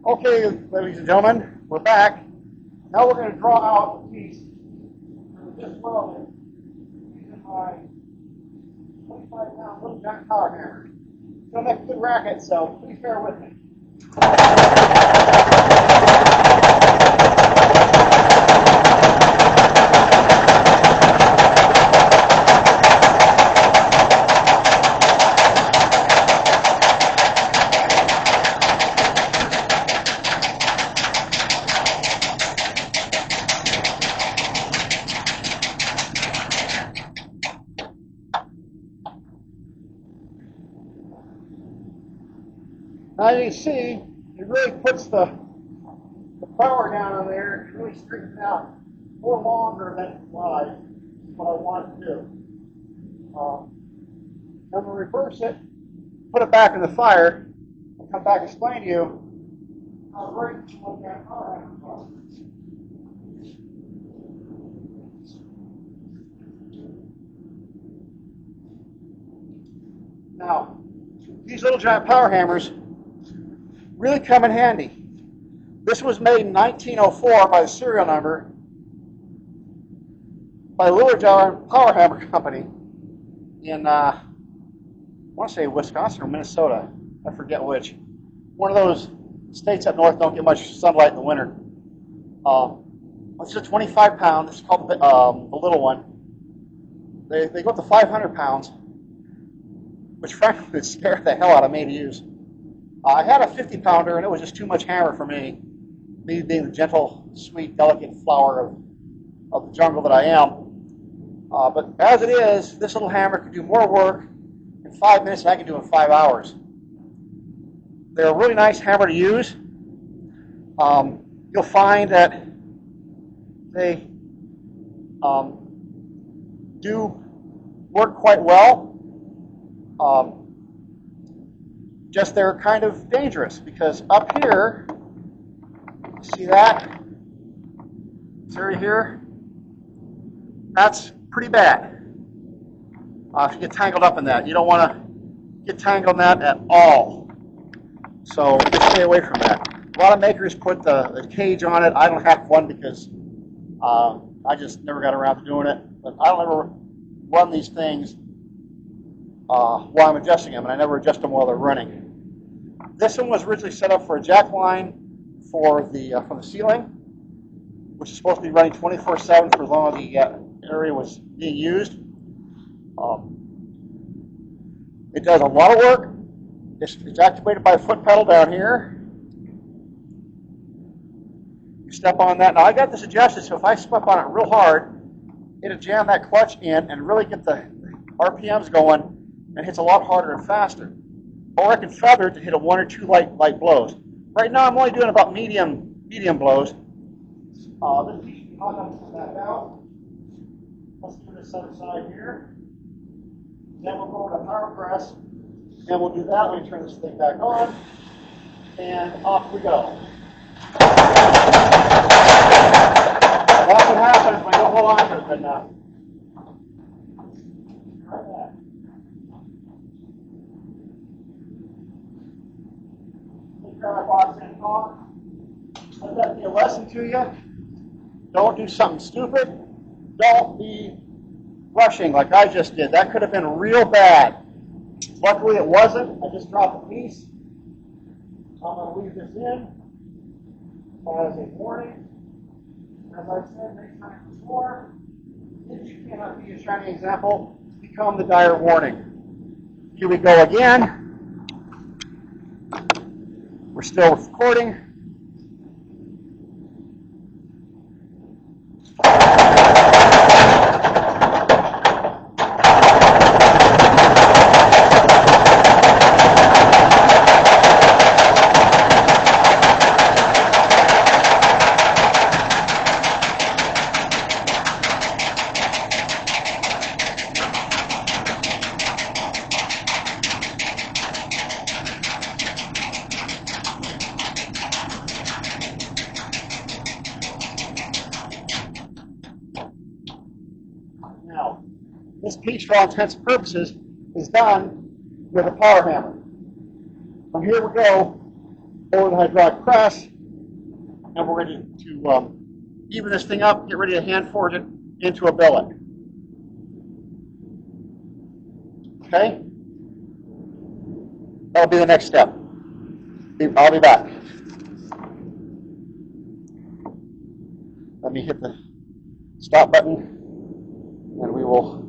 Okay, ladies and gentlemen, we're back. Now we're going to draw out the piece that was just welded using my 25-pound little giant power hammer. It's going to make a good racket, so please bear with me. Now you can see, it really puts the power down on there. It really straightens out more longer than it's wide. Is what I want to do. I'm going to reverse it, put it back in the fire, and come back and explain to you how great what that power hammer was. Now, these little giant power hammers really come in handy. This was made in 1904 by the serial number by the Little Giant Power Hammer Company in, I want to say Wisconsin or Minnesota. I forget which. One of those states up north don't get much sunlight in the winter. This is a 25-pound. This is called the little one. They go up to 500 pounds, which frankly would scare the hell out of me to use. I had a 50-pounder, and it was just too much hammer for me, me being the gentle, sweet, delicate flower of the jungle that I am. But as it is, this little hammer can do more work in 5 minutes than I can do in 5 hours. They're a really nice hammer to use. You'll find that they do work quite well. Just they're kind of dangerous because up here, see that? This area here, that's pretty bad. If you get tangled up in that, you don't want to get tangled in that at all. So just stay away from that. A lot of makers put the cage on it. I don't have one because I just never got around to doing it. But I don't ever run these things while I'm adjusting them, and I never adjust them while they're running. This one was originally set up for a jack line for the ceiling, which is supposed to be running 24/7 for as long as the area was being used. It does a lot of work. It's activated by a foot pedal down here. You step on that. Now I got this adjusted, so if I step on it real hard, it'll jam that clutch in and really get the RPMs going, and hits a lot harder and faster. Or I can feather it to hit a 1 or 2 light blows. Right now I'm only doing about medium blows. This piece can hot up back out. Let's do this other side here. Then we'll go over to power press, and we'll do that when we turn this thing back on, and off we go. That's what happens when you don't hold on to it good enough. Try that. Grab my box and talk. Let that be a lesson to you. Don't do something stupid. Don't be rushing like I just did. That could have been real bad. Luckily it wasn't. I just dropped a piece. I'm going to leave this in as a warning. As I've said many times before, if you cannot be a shining example, become the dire warning. Here we go again. We're still recording. Now, this piece, for all intents and purposes, is done with a power hammer. From here we go over the hydraulic press, and we're ready to even this thing up, get ready to hand forge it into a billet. Okay? That'll be the next step. I'll be back. Let me hit the stop button, and we will